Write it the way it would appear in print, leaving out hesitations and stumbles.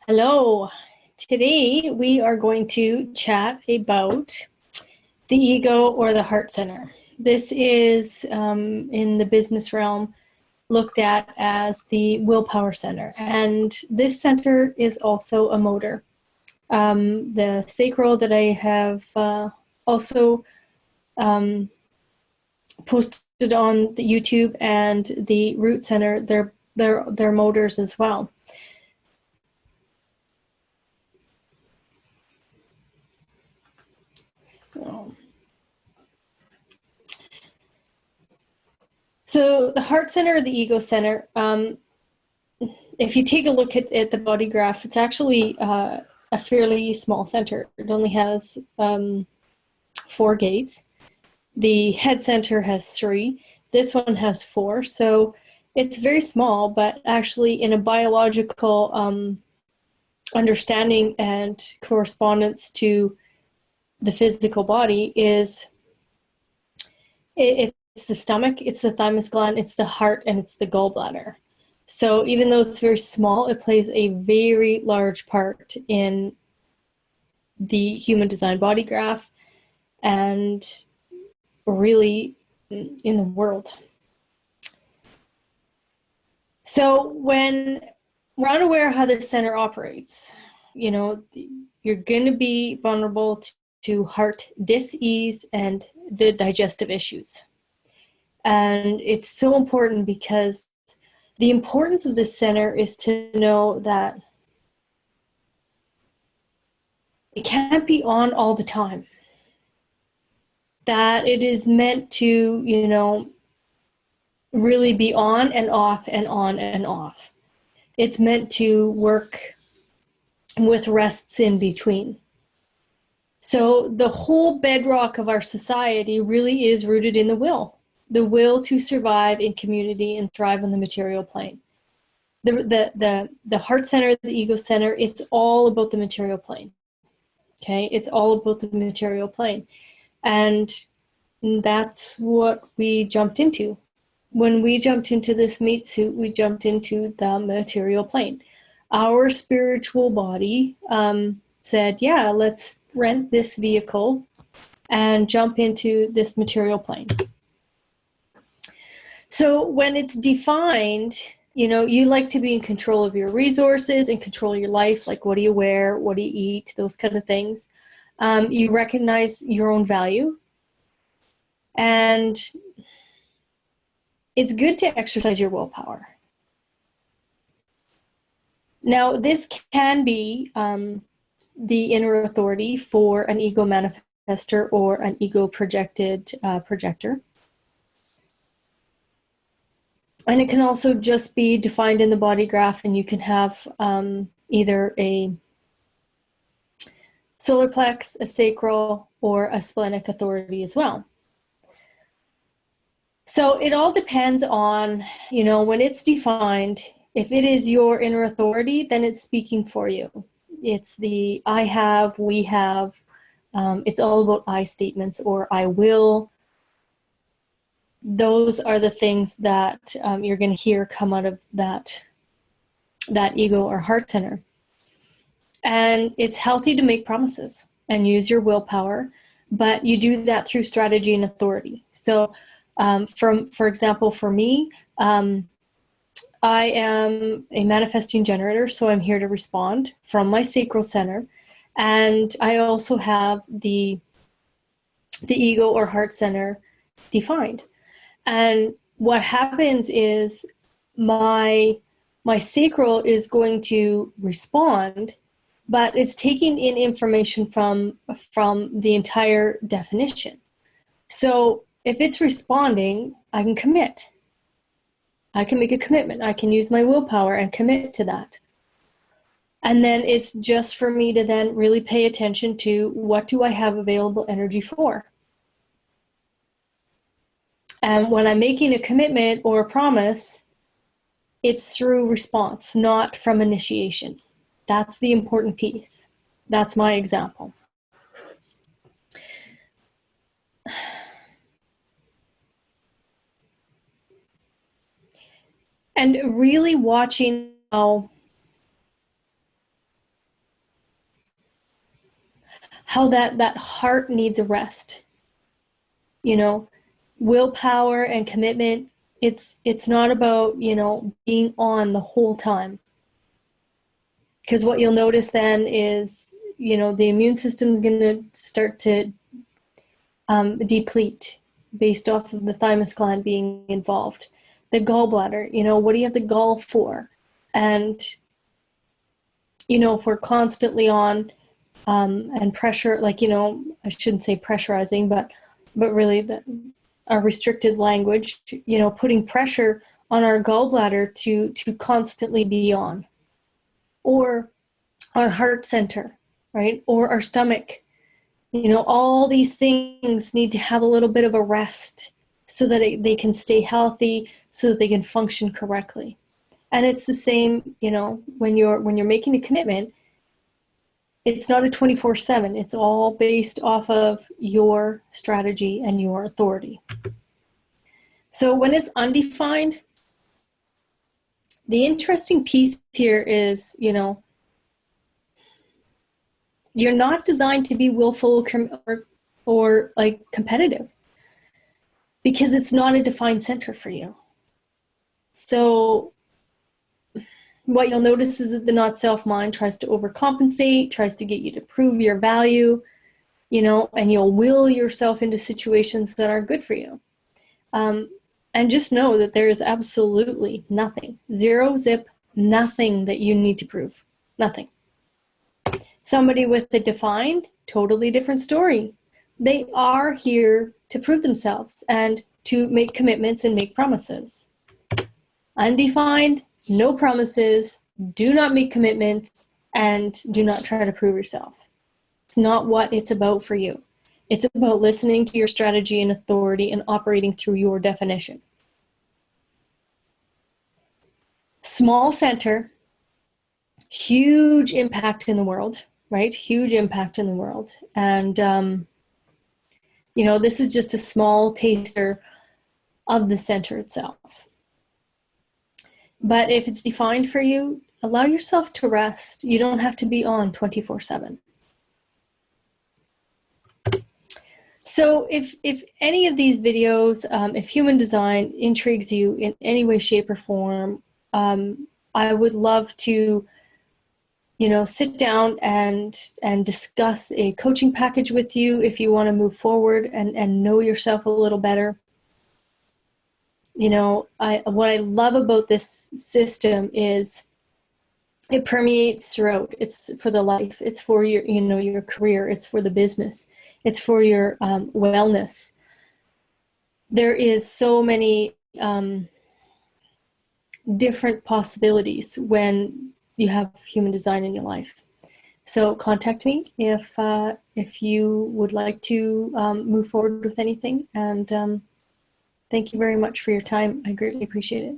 Hello. Today we are going to chat about the ego or the heart center. This is in the business realm looked at as the willpower center, and this center is also a motor. The sacral that I have also posted on the YouTube, and the root center, they're motors as well. So the heart center or the ego center, if you take a look at the body graph, it's actually a fairly small center. It only has 4 gates. The head center has 3. This one has 4. So it's very small, but actually in a biological understanding and correspondence to the physical body is it's the stomach, it's the thymus gland, it's the heart, and it's the gallbladder. So even though it's very small, it plays a very large part in the human design body graph and really in the world. So when we're unaware how the center operates, you know, you're going to be vulnerable to heart dis-ease and the digestive issues. And it's so important because the importance of this center is to know that it can't be on all the time. That it is meant to, you know, really be on and off and on and off. It's meant to work with rests in between. So the whole bedrock of our society really is rooted in the will to survive in community and thrive on the material plane. The heart center, the ego center, it's all about the material plane. Okay, it's all about the material plane. And that's what we jumped into. When we jumped into this meat suit, we jumped into the material plane. Our spiritual body said, yeah, let's rent this vehicle and jump into this material plane. So when it's defined, you know, you like to be in control of your resources and control your life, like what do you wear, what do you eat, those kind of things. You recognize your own value. And it's good to exercise your willpower. Now, this can be the inner authority for an ego manifester or an ego projected projector. And it can also just be defined in the body graph, and you can have either a solar plex, a sacral, or a splenic authority as well. So it all depends on, you know, when it's defined, if it is your inner authority, then it's speaking for you. It's the I have, we have, it's all about I statements or I will. Those are the things that you're going to hear come out of that ego or heart center. And it's healthy to make promises and use your willpower, but you do that through strategy and authority. So for example, for me, I am a manifesting generator, so I'm here to respond from my sacral center. And I also have the ego or heart center defined. And what happens is my sacral is going to respond, but it's taking in information from the entire definition. So if it's responding, I can commit. I can make a commitment. I can use my willpower and commit to that. And then it's just for me to then really pay attention to what do I have available energy for. And when I'm making a commitment or a promise, it's through response, not from initiation. That's the important piece. That's my example. And really watching how how that heart needs a rest. You know, willpower and commitment, it's not about, you know, being on the whole time. Because what you'll notice then is, you know, the immune system is going to start to deplete based off of the thymus gland being involved. The gallbladder, you know, what do you have the gall for? And, you know, if we're constantly on and pressure, like, you know, I shouldn't say pressurizing, but really our restricted language, you know, putting pressure on our gallbladder to constantly be on, or our heart center, right? Or our stomach. You know, all these things need to have a little bit of a rest so that they can stay healthy, so that they can function correctly. And it's the same, you know, when you're making a commitment, it's not a 24/7. It's all based off of your strategy and your authority. So when it's undefined, the interesting piece here is, you know, you're not designed to be willful or like competitive, because it's not a defined center for you. So what you'll notice is that the not self mind tries to overcompensate, tries to get you to prove your value, you know, and you'll will yourself into situations that aren't good for you. And just know that there is absolutely nothing, zero zip, nothing that you need to prove. Nothing. Somebody with a defined, totally different story. They are here to prove themselves and to make commitments and make promises. Undefined, no promises, do not make commitments, and do not try to prove yourself. It's not what it's about for you. It's about listening to your strategy and authority and operating through your definition. Small center, huge impact in the world, right? Huge impact in the world. And, you know, this is just a small taster of the center itself. But if it's defined for you, allow yourself to rest. You don't have to be on 24/7. So if any of these videos, if human design intrigues you in any way, shape, or form, I would love to, you know, sit down and discuss a coaching package with you if you want to move forward and know yourself a little better. You know, what I love about this system is it permeates throughout. It's for the life. It's for your, you know, your career. It's for the business. It's for your wellness. There is so many different possibilities when you have human design in your life. So contact me if you would like to move forward with anything. And thank you very much for your time. I greatly appreciate it.